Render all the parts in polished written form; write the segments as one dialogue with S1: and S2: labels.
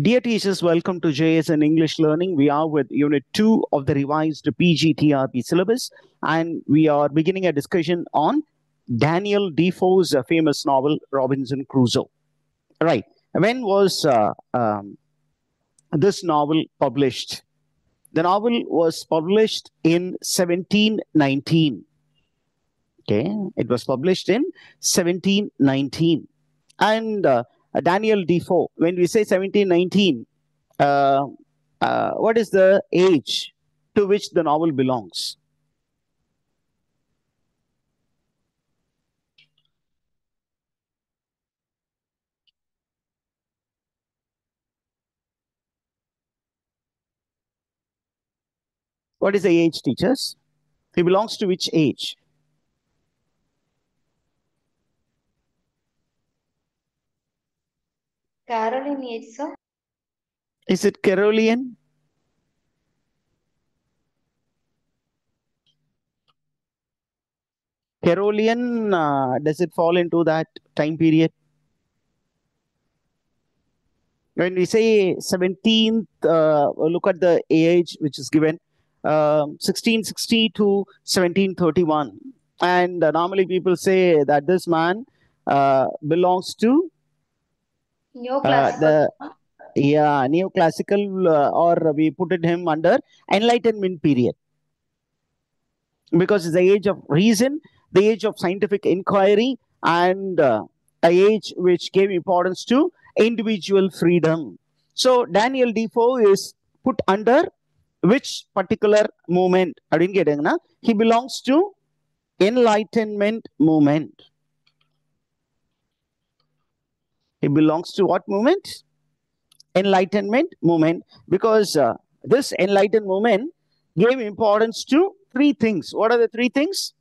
S1: Dear teachers, welcome to JSN English Learning. We are with Unit 2 of the revised PGTRP syllabus, and we are beginning a discussion on Daniel Defoe's famous novel, Robinson Crusoe. Right. When was this novel published? The novel was published in 1719. Okay, it was published in 1719. And Daniel Defoe, when we say 1719, what is the age to which the novel belongs? What is the age, teachers? He belongs to which age?
S2: Caroline age, sir.
S1: Is it Carolean? Carolean, does it fall into that time period? When we say 17th, look at the age which is given, 1660 to 1731. And normally people say that this man belongs to
S2: Neoclassical.
S1: neoclassical, or we put him under Enlightenment period. Because it's the age of reason, the age of scientific inquiry, and a age which gave importance to individual freedom. So Daniel Defoe is put under which particular movement? He belongs to Enlightenment movement. He belongs to what movement? Enlightenment movement, because this enlightened movement gave importance to three things. What are the three things?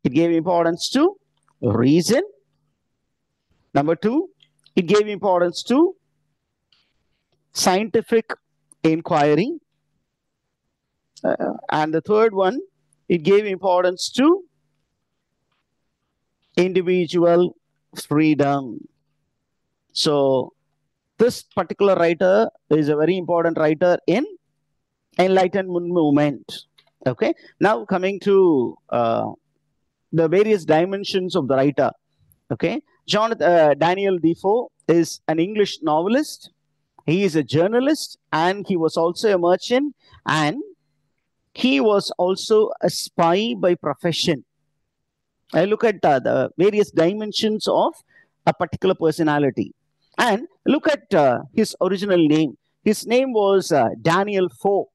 S1: It gave importance to reason. Number two, it gave importance to scientific inquiry. And the third one, it gave importance to individual freedom. So this particular writer is a very important writer in Enlightenment movement. Okay. Now coming to the various dimensions of the writer. Okay. Daniel Defoe is an English novelist. He is a journalist, and he was also a merchant, and he was also a spy by profession. I look at the various dimensions of a particular personality. And look at his original name. His name was Daniel Foe.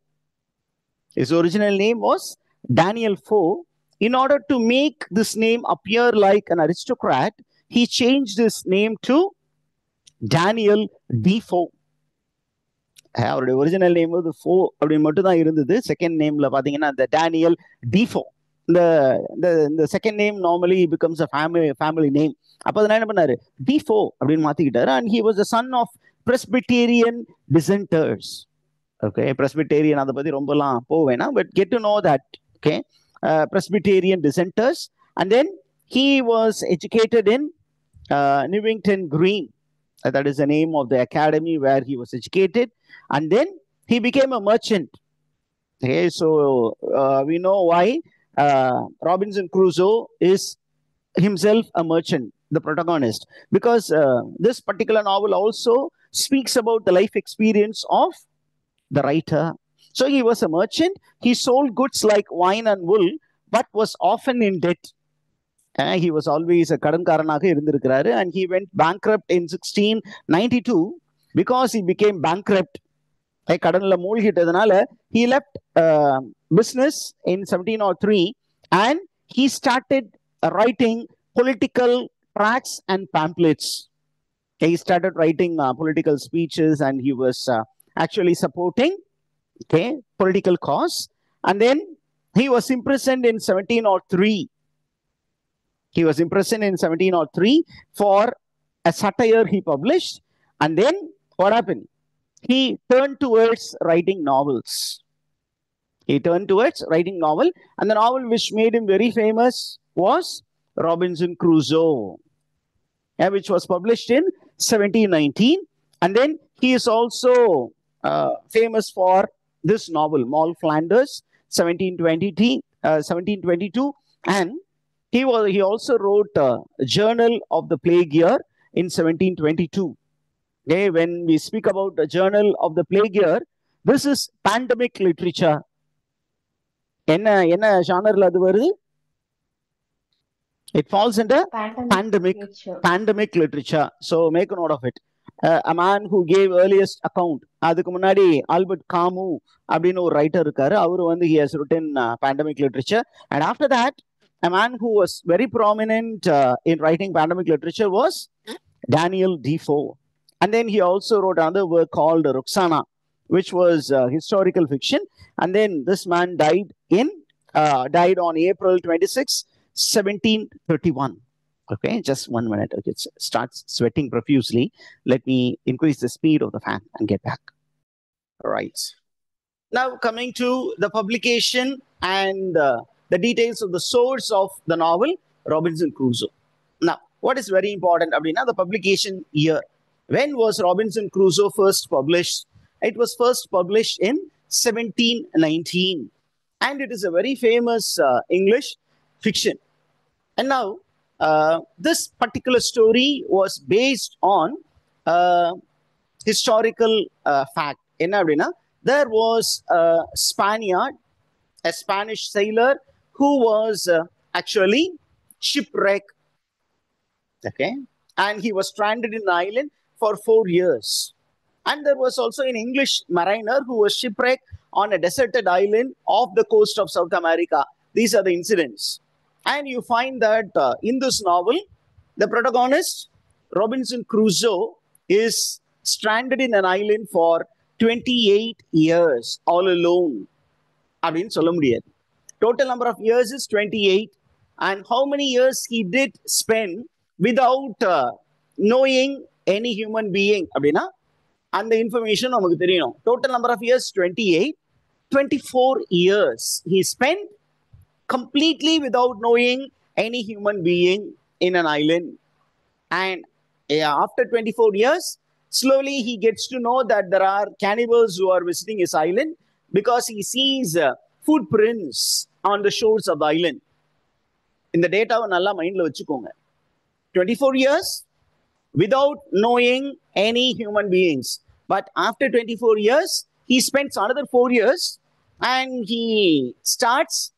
S1: His original name was Daniel Foe. In order to make this name appear like an aristocrat, he changed his name to Daniel Defoe. அவருடைய original name வந்து ஃபோ அப்படின்னு மட்டும் தான் இருந்தது. Second நேம்ல பாத்தீங்கன்னா இந்த டேனியல் டிஃபோ. இந்த second name normally becomes a family name. அப்போ அதனால என்ன பண்ணாரு, டிஃபோ அப்படின்னு மாத்திக்கிட்டாரு. And he was the son of Presbyterian dissenters. Okay, Presbyterian அதை பத்தி ரொம்பலாம் போவேனா, but get to know that. Okay, Presbyterian dissenters, and then he was educated in Newington Green. That is the name of the academy where he was educated, and then he became a merchant. Okay, so we know why Robinson Crusoe is himself a merchant, the protagonist, because this particular novel also speaks about the life experience of the writer. So he was a merchant. He sold goods like wine and wool, but was often in debt. He was always a kadankaranaga irundirukkaru, and he went bankrupt in 1692 because he became bankrupt. Kadanla moolgittadanaala he left business in 1703, and he started writing political tracts and pamphlets. He started writing political speeches, and he was actually supporting political cause. And then he was imprisoned in 1703. He was imprisoned in 1703 for a satire he published. And then what happened? He turned towards writing novels. He turned towards writing novel, and the novel which made him very famous was Robinson Crusoe, which was published in 1719. And then he is also famous for this novel, Moll Flanders, 1722. And he also wrote a Journal of the Plague Year in 1722. Okay, when we speak about the Journal of the Plague Year, this is pandemic literature. என்ன ஜானர்ல அது வருது? It falls under pandemic literature. So make a note of it. A man who gave earliest account. அதுக்கு முன்னாடி Albert காமு அப்படின்னு ஒரு writer இருக்காரு. அவரு வந்து he has written pandemic literature. And after that, a man who was very prominent in writing pandemic literature was Daniel Defoe. And then he also wrote another work called Roxana, which was historical fiction. And then this man died on April 26, 1731. Okay, just 1 minute. Okay, it starts sweating profusely. Let me increase the speed of the fan and get back. All right. Now coming to the publication and the details of the source of the novel, Robinson Crusoe. Now, what is very important? The publication year. When was Robinson Crusoe first published? It was first published in 1719. And it is a very famous English fiction. And now, this particular story was based on historical fact. There was a Spaniard, a Spanish sailor, who was actually shipwrecked. Okay, and he was stranded in the island for 4 years. And there was also an English mariner who was shipwrecked on a deserted island off the coast of South America. These are the incidents. And you find that in this novel, the protagonist, Robinson Crusoe, is stranded in an island for 28 years, all alone. Total number of years is 28. And how many years he did spend without knowing any human being? And the information, total number of years, 28. 24 years he spent completely without knowing any human being in an island. And after 24 years, slowly he gets to know that there are cannibals who are visiting his island because he sees footprints on the shores of the island. In the data, nalla mind la vechukonga. 24 years without knowing any human beings. But after 24 years, he spends another 4 years and he starts,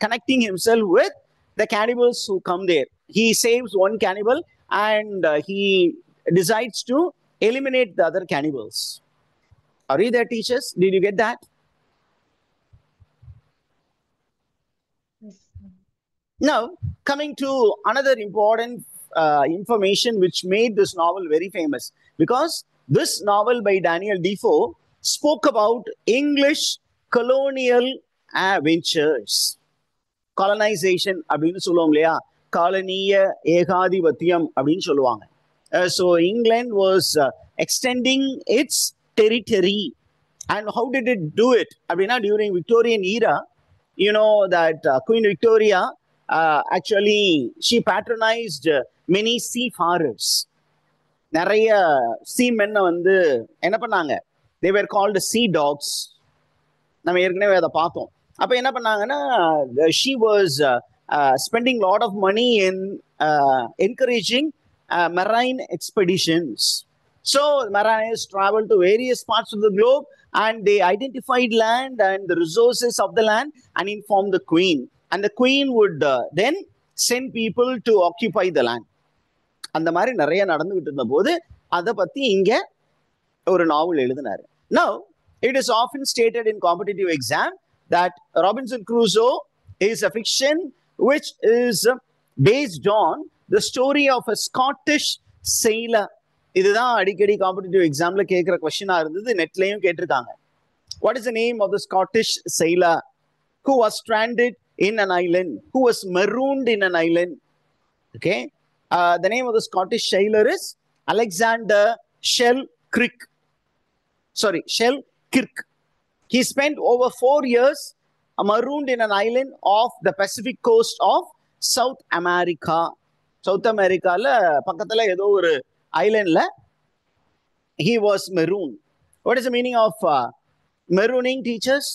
S1: connecting himself with the cannibals who come there. He saves one cannibal and he decides to eliminate the other cannibals. Are you there, teachers? Did you get that? Yes. Now, coming to another important information which made this novel very famous, because this novel by Daniel Defoe spoke about English colonial ventures. Colonization அப்படின்னு சொல்லுவோம் இல்லையா, காலனிய ஏகாதிபத்தியம் அப்படின்னு சொல்லுவாங்க. So England was extending its territory. And how did it do it? During Victorian era, you know that Queen Victoria actually she patronized many seafarers. நிறைய சீமென்னை வந்து என்ன பண்ணாங்க, they were called sea dogs. நம்ம ஏற்கனவே அதை பார்த்தோம். அப்போ என்ன பண்ணாங்கன்னா, she was spending a lot of money in encouraging marine expeditions. So mariners traveled to various parts of the globe and they identified land and the resources of the land and informed the queen. And the queen would then send people to occupy the land. அந்த மாதிரி நிறைய நடந்துகிட்டு இருந்த போது அதை பத்தி இங்க ஒரு நாவல் எழுதினாரு. Now, it is often stated in competitive exam that Robinson Crusoe is a fiction which is based on the story of a Scottish sailor. இதுதான் அடிக்கடி காம்படிட்டிவ் எக்ஸாம்ல கேட்கிற கொஸ்டினா இருந்தது, நெட்லயும் கேட்டிருக்காங்க. What is the name of the Scottish sailor who was stranded in an island, who was marooned in an island? Okay. The name of the Scottish sailor is Alexander Selkirk. He spent over 4 years marooned in an island off the Pacific coast of South America. South அமெரிக்கால பக்கத்துல ஏதோ ஒரு ஐலண்ட்ல he was marooned. What is the meaning of marooning, teachers?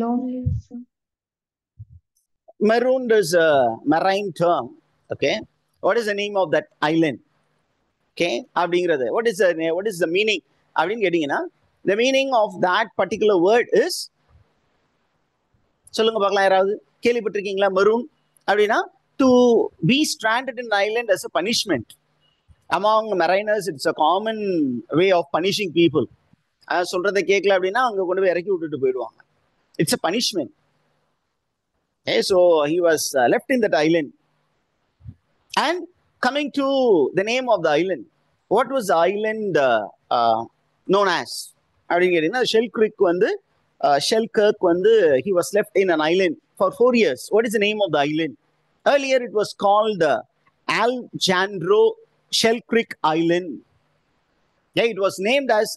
S2: Lonely, sir.
S1: Marooned is a marine term. Okay, what is the name of that island? Okay, அப்படிங்கிறது what is the meaning அப்படின்னு கேட்டீங்கன்னா the meaning of that particular word is, சொல்லுங்க பார்க்கலாம், யாராவது கேள்விப்பட்டிருக்கீங்களா? Maroon அப்படின்னா to be stranded in an island as a punishment. Among mariners it's a common way of punishing people. சொல்றதை கேட்கல அப்படின்னா அங்க கொண்டு போய் இறக்கி விட்டுட்டு போயிடுவாங்க. It's a punishment. Okay, so he was left in that island. And coming to the name of the island, what was the island known as? அப்படின்னு கேட்டீங்கன்னா ஷெல்கிரிக் வந்து ஷெல்கர்க் வந்து he was left in an island for 4 years. What is the name of the island? Earlier it was called Alejandro Shellcreek Island. Yeah, it was named as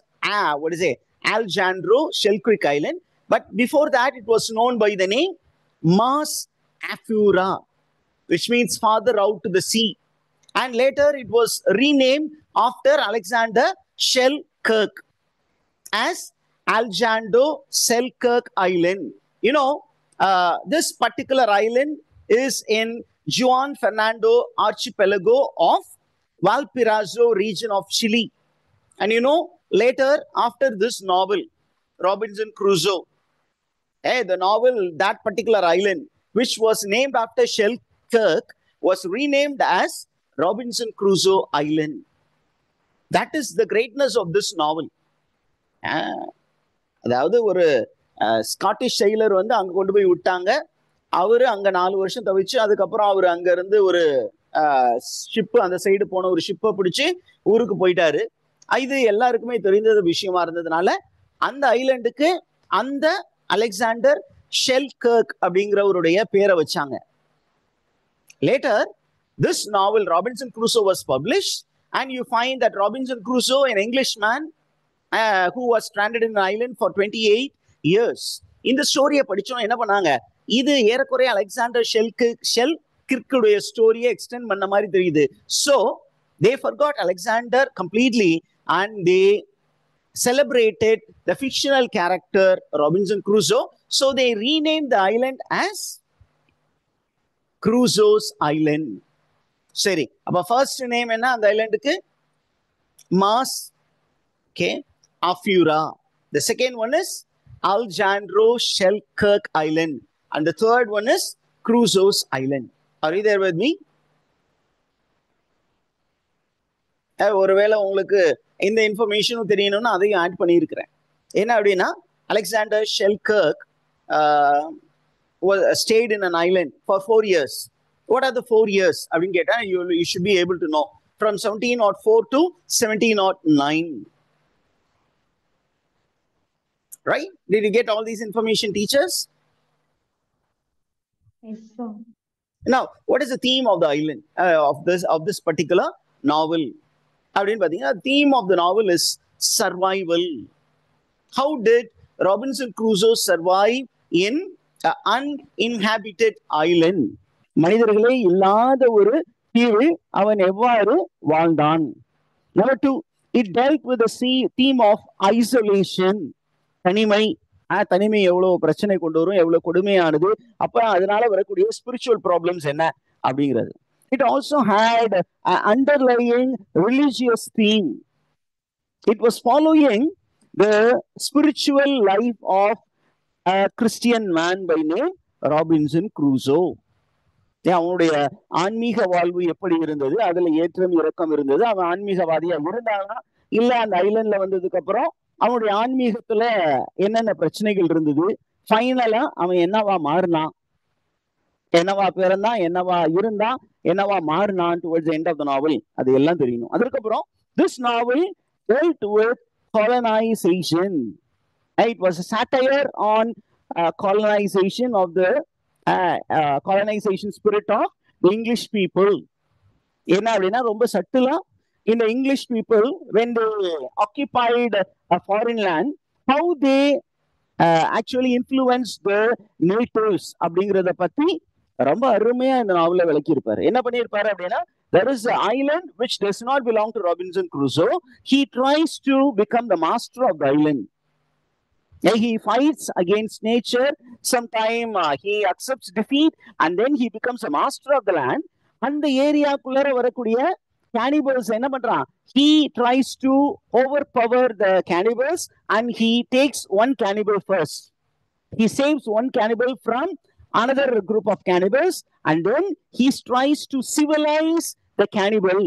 S1: Alejandro Shellcreek Island. But before that, it was known by the name Mas Afura, which means farther out to the sea. And later it was renamed after Alexander Shellkirk as Alejandro Shellkirk Island. You know, this particular island is in Juan Fernando archipelago of Valparaiso region of Chile. And you know, later after this novel, Robinson Crusoe, the novel, that particular island, which was named after Shellkirk, was renamed as Robinson Crusoe Island. That is the greatness of this novel. அதாவது ஒரு Scottish செயலர் வந்து அங்க கொண்டு போய் விட்டாங்க. அவரு அங்க 4 வருஷம் தவிச்சு அதுக்கப்புறம் அவர் அங்க இருந்து ஒரு ஷிப்பு, அந்த சைடு போன ஒரு ஷிப்பை பிடிச்சி ஊருக்கு போயிட்டாரு. இது எல்லாருக்குமே தெரிந்த விஷயமா இருந்ததுனால அந்த ஐலண்டுக்கு அந்த அலெக்சாண்டர் ஷெல்கர்க் அப்படிங்கிறவருடைய பேரை வச்சாங்க. Later, this novel Robinson Crusoe was published, and you find that Robinson Crusoe, an Englishman who was stranded in an island for 28 years. இந்த ஸ்டோரியை படிச்சோம் என்ன பண்ணாங்க, இது ஏறக்குறைய அலெக்சாண்டர் ஷெல்கிர்க்குடைய ஸ்டோரியை எக்ஸ்டெண்ட் பண்ண மாதிரி தெரியுது. So they forgot Alexander completely and they celebrated the fictional character Robinson Crusoe. So they renamed the island as Crusoe's Island. சரி, அப்ப ஃபர்ஸ்ட் நேம் என்ன அந்த ஐலண்டுக்கு? Mas Afura. The second one is Alejandro Shellkirk Island, and the third one is Crusoe's Island. Are you there with me? ஒருவேளை உங்களுக்கு இந்த இன்ஃபர்மேஷனும் தெரியணும்னு அதையும் add பண்ணியிருக்கிறேன். என்ன அப்படின்னா, Alexander Shellkirk stayed in an island for 4 years. What are the 4 years? அப்படின்னு கேட்டா you should be able to know. From 1704 to 1709. Right? Did you get all these information, teachers?
S2: Yes, sir.
S1: Now, what is the theme of the island of this particular novel? அப்படின்னு பார்த்தீங்கன்னா, theme of the novel is survival. How did Robinson Crusoe survive in an uninhabited island? மனிதர்களே இல்லாத ஒரு தீவில் அவன் எவ்வாறு வாழ்ந்தான்? Number 2, it dealt with the theme of isolation. தனிமை. தனிமை எவ்வளவு பிரச்சனை கொண்டு வரும், எவ்வளவு கொடுமையானது, அப்ப அதனால வரக்கூடிய ஸ்பிரிச்சுவல் ப்ராப்ளம்ஸ் என்ன அப்படிங்கிறது. It also had an underlying religious theme. It was following the spiritual life of a Christian man by name Robinson Crusoe. அவனுடைய ஆன்மீக வாழ்வு எப்படி இருந்தது, அதுல ஏற்றம் இறக்கம் இருந்தது, அவன் ஆன்மீகவாதியா இருந்தானா இல்ல அந்த ஐலண்ட்ல வந்ததுக்கு அப்புறம் அவனுடைய ஆன்மீகத்துல என்னென்ன பிரச்சனைகள் இருந்தது, ஃபைனலா அவன் என்னவா மாறினான், என்னவா பிறந்தான், என்னவா இருந்தான், என்னவா மாறினான் டுவர்ட்ஸ் எண்ட் ஆஃப் த நாவல், அது எல்லாம் தெரியணும். அதுக்கப்புறம் this novel dealt with colonization. It was a satire on colonization of the colonization spirit of the English people. என்ன அப்படின்னா ரொம்ப சட்டிலா in the English people, when they occupied a foreign land, how they actually influenced the natives அப்படிங்கிறத பத்தி ரொம்ப அருமையா இந்த நாவல விளக்கி இருப்பாரு. என்ன பண்ணியிருப்பாரு அப்படின்னா, there is an island which does not belong to Robinson Crusoe. He tries to become the master of the island. He fights against nature. Sometime he accepts defeat and then he becomes a master of the land. அந்த ஏரியாக்குள்ளார வரக்கூடிய cannibals என்ன பண்றான்? He tries to overpower the cannibals and he takes one cannibal first. He saves one cannibal from another group of cannibals and then he tries to civilize the cannibal.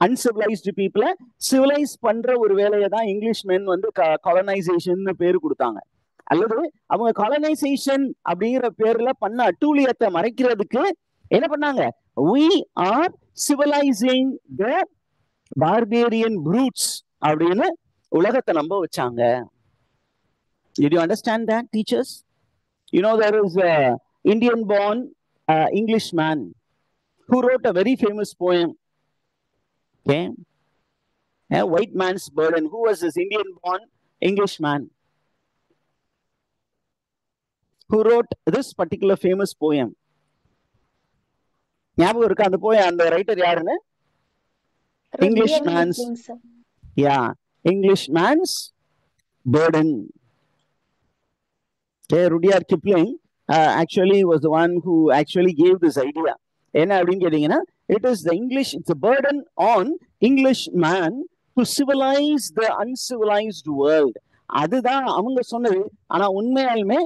S1: Uncivilized people civilize பண்ற ஒரு வேலையை தான் இங்கிலீஷ்மென் வந்து colonisation பேரு கொடுத்தாங்க. அல்லது அவங்க colonisation அப்படிங்கிற பேர்ல பண்ண அட்டூழியத்தை மறைக்கிறதுக்கு என்ன பண்ணாங்க? We are civilizing the barbarian brutes அப்படின்னு உலகத்தை நம்ப வச்சாங்க. Did you understand that, teachers? You know, there is a Indian-born Englishman who wrote a very famous poem. Okay, a white man's burden. Who was this Indian-born Englishman who wrote this particular famous poem? ஞாபகம் இருக்கா அந்த போய் அந்த writer யாருன்னு? Englishman's, yeah, Englishman's burden. Okay, Rudyard Kipling actually was the one who actually gave this idea. என்ன அப்படின்னு கேட்டீங்கன்னா, it is the English, it's a burden on English man to civilize the uncivilized world. அதுதான் அவங்க சொன்னது. ஆனா உண்மையாலுமே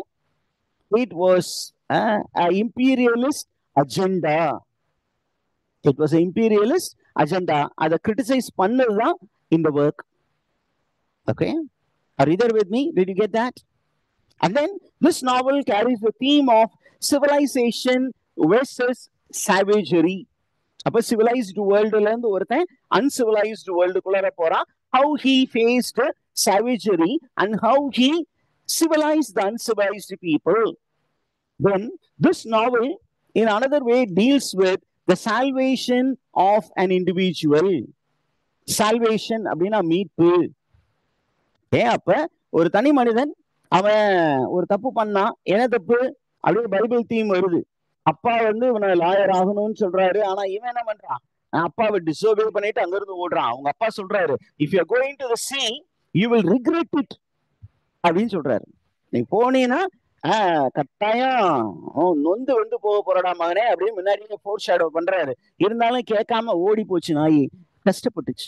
S1: it was an imperialist agenda. It was an imperialist agenda. அதை criticize பண்ணதுதான் இந்த work. Okay, are you there with me? Did you get that? And then this novel carries the theme of civilization versus savagery. அப்ப civilized worldல இருந்து ஒருத்தன் uncivilized worldக்குள்ள போறான். How he faced savagery and how he civilized the uncivilized people. Then this novel in another way deals with the salvation of an individual. Salvation அப்படின்னா மீட்பு. அப்ப ஒரு தனி மனிதன் அவன் ஒரு தப்பு பண்ணான். என்ன தப்பு? அப்படியே பைபிள் தீம் வருது. அப்பா வந்து இவனை லாயர் ஆகணும்னு சொல்றாரு. ஆனா இவன் என்ன பண்றான்? அப்பாவை டிசோபே பண்ணிட்டு அங்க இருந்து ஓடுறான். அவங்க அப்பா சொல்றாரு, if you are going to the sea you will regret it அப்படின்னு சொல்றாரு. நீ போனீங்கன்னா கட்டாயம் நொந்து வந்து போக போறடா மகனே அப்படின்னு முன்னாடியே ஃபோர் ஷேடோ பண்றாரு. இருந்தாலும் கேட்காம ஓடி போச்சு நாய். கஷ்டப்பட்டுச்சு.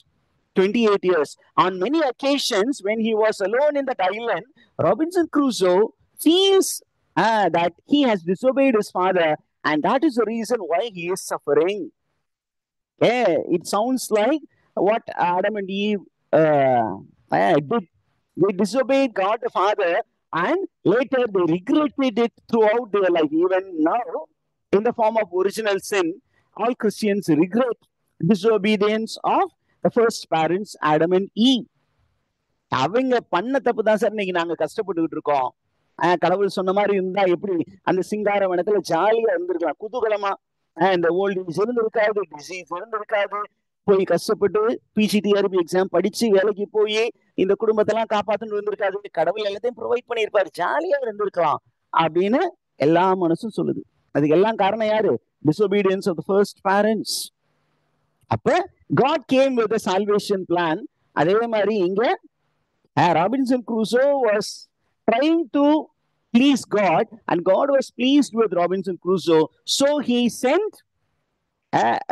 S1: 28 years. On many occasions, when he was alone in that island, Robinson Crusoe feels that he has disobeyed his father, and that is the reason why he is suffering. It sounds like what Adam and Eve did. They disobeyed God the Father, and later they regretted it throughout their life. Even now, in the form of original sin, all Christians regret disobedience of the first parents, Adam and Eve. அவங்க பண்ண தப்பு தான் sir இன்னைக்கு நாங்க கஷ்டப்பட்டுக்கிட்டு இருக்கோம். கடவுள் சொன்ன மாதிரி இருந்தா எப்படி அந்த சிங்கார வனத்துல ஜாலியா இருந்திருக்கலாம், குதூகலமா. இந்த ஓல்ட் ஏஜ் இருந்திருக்காது, டிசீஸ் இருந்திருக்காது. போய் கஷ்டப்பட்டு பிஜிடிஆர்பி எக்ஸாம் படிச்சு வேலைக்கு போய் இந்த குடும்பத்தெல்லாம் காப்பாத்துன்னு இருந்திருக்காது. கடவுள் எல்லாத்தையும் ப்ரொவைட் பண்ணியிருப்பாரு, ஜாலியா இருந்திருக்கலாம் அப்படின்னு எல்லா மனசும் சொல்லுது. அதுக்கு எல்லாம் காரணம் யாரு? disobedience of the first parents. அப்ப God came with a salvation plan. அதே மாதிரி இங்க Robinson Crusoe was trying to please God and God was pleased with Robinson Crusoe, so he sent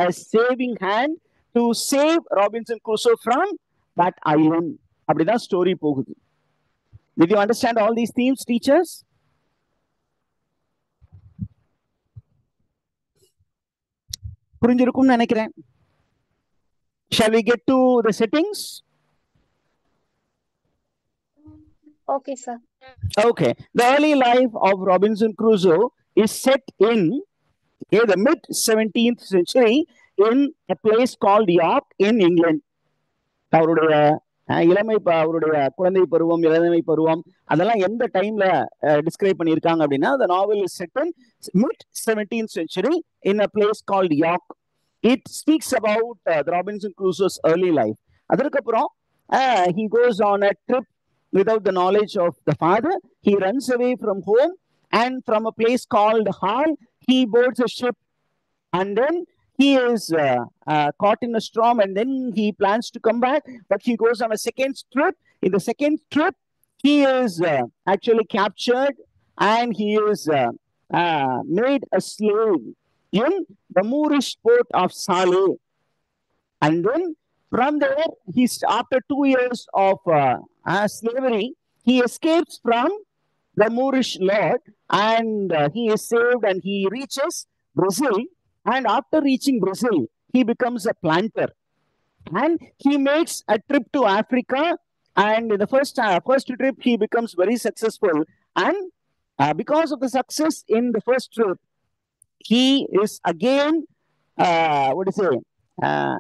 S1: a saving hand to save Robinson Crusoe from that island. அப்படிதான் story போகுது. Did you understand all these themes, teachers? புரிஞ்சிருக்கும்னு நினைக்கிறேன். Shall we get to the settings?
S2: Okay, sir.
S1: Okay. The early life of Robinson Crusoe is set in the mid-17th century in a place called York in England. அவருடைய அவருடைய குழந்தை பருவம், இளமை பருவம் அதெல்லாம் எந்த டைம்ல டிஸ்கிரைப் பண்ணியிருக்காங்க அப்படின்னா, the novel is set in mid-17th century in a place called York. It speaks about the Robinson Crusoe's early life. அதற்கப்புறம் he goes on a trip without the knowledge of the father. He runs away from home, and from a place called Hall, he boards a ship, and then he is caught in a storm, and then he plans to come back, but he goes on a second trip. In the second trip, he is actually captured, and he is made a slave in the Moorish port of Saleh. And then from there, after 2 years of slavery, he escapes from the Moorish lord, and he is saved, and he reaches Brazil. And after reaching Brazil, he becomes a planter, and he makes a trip to Africa. And in the first trip, he becomes very successful, and because of the success in the first trip, he is again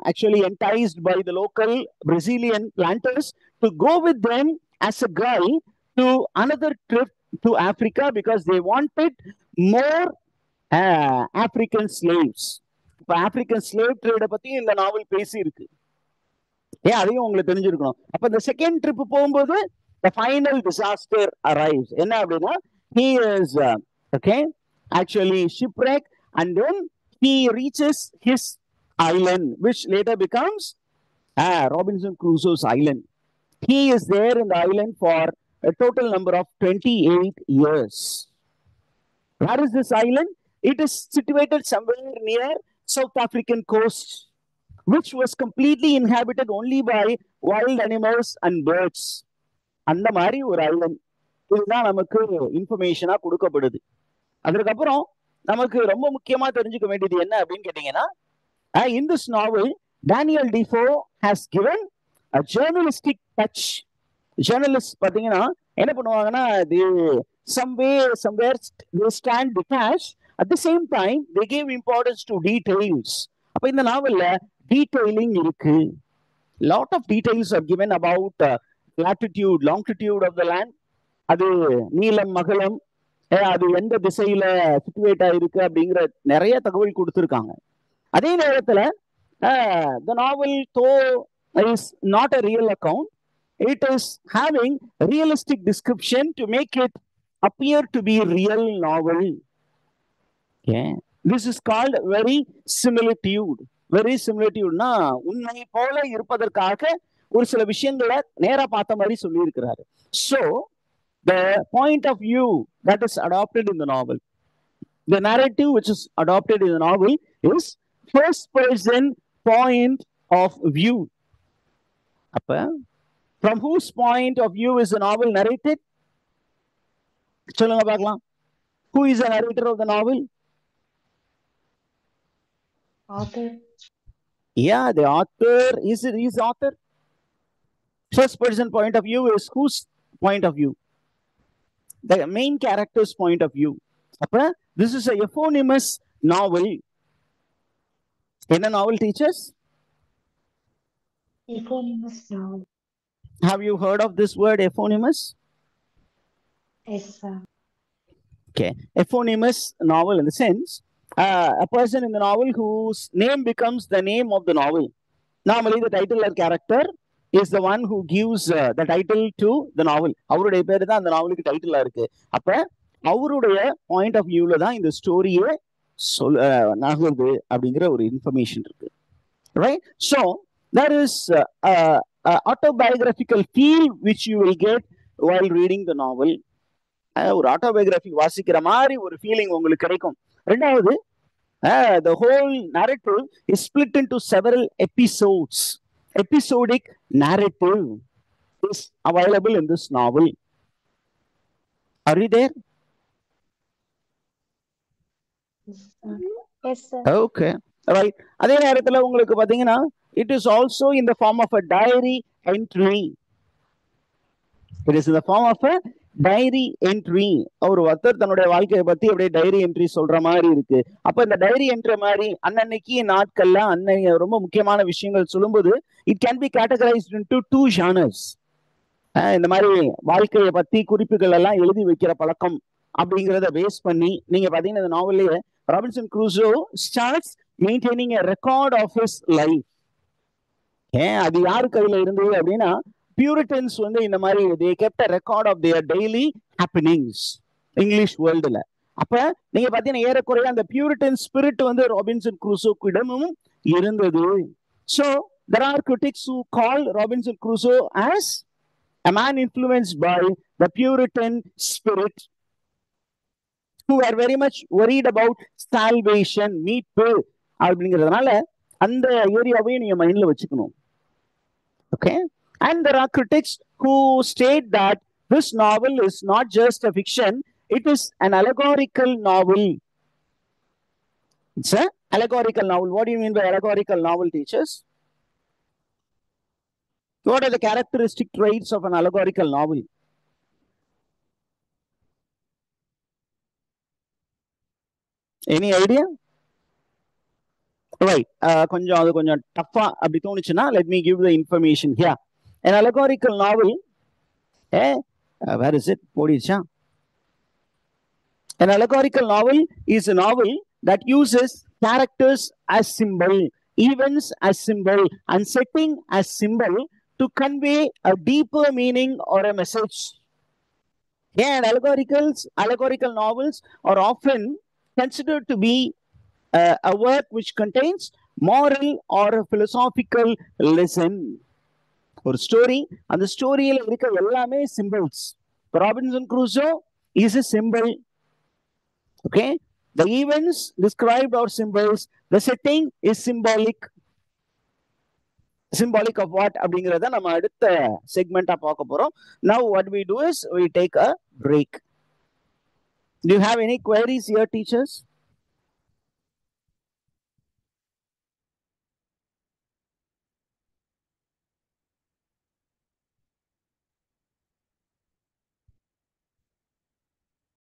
S1: actually enticed by the local Brazilian planters to go with them as a guide to another trip to Africa, because they wanted more African slaves. இப்போ African slave ட்ரேடை பத்தி இந்த நாவல் பேசி இருக்கு. அதையும் உங்களுக்கு தெரிஞ்சிருக்கணும். அப்ப இந்த செகண்ட் ட்ரிப் போகும்போது the final disaster arrives. என்ன அப்படின்னா, he is actually shipwrecked, and then he reaches his island, which later becomes Robinson Crusoe's island. He is there in the island for a total number of 28 years. Where is this island? It is situated somewhere near South African coast, which was completely inhabited only by wild animals and birds. அந்த மாதிரி ஒரு Island. இதுதான் நமக்கு இன்ஃபர்மேஷனா கொடுக்கப்படுது. அதுக்கப்புறம் நமக்கு ரொம்ப முக்கியமா தெரிஞ்சுக்க வேண்டியது என்ன அப்படின்னு கேட்டீங்கன்னா, in this novel, Daniel Defoe has given a journalistic touch. Journalists பாத்தீங்கன்னா என்ன பண்ணுவாங்கன்னா, somewhere they stand detached. At the same time, they give importance to details. அப்ப இந்த நாவல்ல detailing இருக்கு. Lot of details are given about latitude, longitude of the land. அது நீளம், அகலம், அது எந்த திசையில சிச்சுவேட் ஆயிருக்கு அப்படிங்கிற நிறைய தகவல் கொடுத்திருக்காங்க. அதே நேரத்துல the novel, though is not a real account, it is having realistic description to make it appear to be real novel. This is called verisimilitude. Verisimilitudeனா உண்மை போல இருப்பதற்காக ஒரு சில விஷயங்களை நேரா பார்த்த மாதிரி சொல்லி இருக்கிறாரு. So the point of view that is adopted in the novel, the narrative which is adopted in the novel is first person point of view. அப்ப from whose point of view is the novel narrated? சொல்லுங்க பார்க்கலாம். Who is the narrator of the novel?
S2: Author.
S1: Yeah, the author is author. First person point of view is whose point of view? The main character's point of view. அப்ப this is a eponymous novel. என்ன novel, teachers?
S2: Eponymous novel.
S1: Have you heard of this word eponymous?
S2: Yes, sir.
S1: Okay, eponymous novel in the sense a person in the novel whose name becomes the name of the novel. Normally the titular character is the one who gives the title to the novel. அவருடைய பேரு தான் அந்த நாவலுக்கு டைட்டிலா இருக்கு. அப்ப அவருடைய point of வியூல தான் இந்த ஸ்டோரியே நகருது அப்படிங்கிற ஒரு இன்ஃபர்மேஷன் இருக்கு. Right? So there is autobiographical feel which you will get while reading the novel. ஒரு ஆட்டோபயோகிராஃபி வாசிக்கிற மாதிரி ஒரு ஃபீலிங் உங்களுக்கு கிடைக்கும். ரெண்டாவது, the whole narrative is split into several episodes. Episodic narrative is available in this novel. Are you there?
S2: Yes, sir.
S1: Okay, right. அதே நேரத்துல உங்களுக்கு பாத்தீங்கன்னா, it is also in the form of a diary entry. It is in the form of a diary entry. ஒரு ஒருத்தர் தன்னுடைய வாழ்க்கையை பத்தி அப்படியே டைரி என்ட்ரி சொல்ற மாதிரி இருக்கு. அப்ப இந்த டைரி என்ட்ரி மாதிரி அன்னன்னைக்கு நாட்கள்ல அன்னைக்கு ரொம்ப முக்கியமான விஷயங்கள் சொல்லும்போது it can be categorised into 2 genres. இந்த மாதிரி வாழ்க்கையை பத்தி குறிப்புகள் எல்லாம் எழுதி வைக்கிற பழக்கம் அப்படிங்கிறத பேஸ் பண்ணி நீங்க பாத்தீங்கன்னா இந்த நாவல்லையே Robinson Crusoe starts maintaining a record of his life. அது யாரு கையில இருந்தது அப்படின்னா, பியூரிட்டன்ஸ் வந்து இந்த மாதிரி they kept a record of their daily happenings English வேர்ல்டுல. அப்ப நீங்க பாத்தீங்கன்னா ஏறக்குறைய அந்த பியூரிட்டன் ஸ்பிரிட் வந்து ராபின்சன் க்ரூசோக்கிடமும் இருந்தது. So there are critics who call Robinson Crusoe as a man influenced by the Puritan spirit, who are very much worried about salvation, மீட்பு அப்படிங்கிறதுனால அந்த ஏரியாவையும் நீங்க மைண்ட்ல வச்சுக்கணும். Okay. And there are critics who state that this novel is not just a fiction, it is an allegorical novel. It's an allegorical novel. What do you mean by allegorical novel, teachers? What are the characteristic traits of an allegorical novel? Any idea? Right. கொஞ்சம் அது கொஞ்சம் டஃபா அப்படி தோணுச்சுன்னா let me give the information here. An allegorical novel, where is it? ஓடிச்சா? An allegorical novel is a novel that uses characters as symbol, events as symbol, and setting as symbol to convey a deeper meaning or a message. And allegorical novels are often considered to be a work which contains moral or a philosophical lesson. ஒரு story, அந்த ஸ்டோரியில இருக்க எல்லாமே symbols. Robinson Crusoe is a symbol. Okay, the events described are symbols, the setting is symbolic. Symbolic of what அப்படிங்கறத நம்ம அடுத்த செக்மெண்டா பார்க்க போறோம். Now what we do is we take a break. Do you have any queries here, teachers?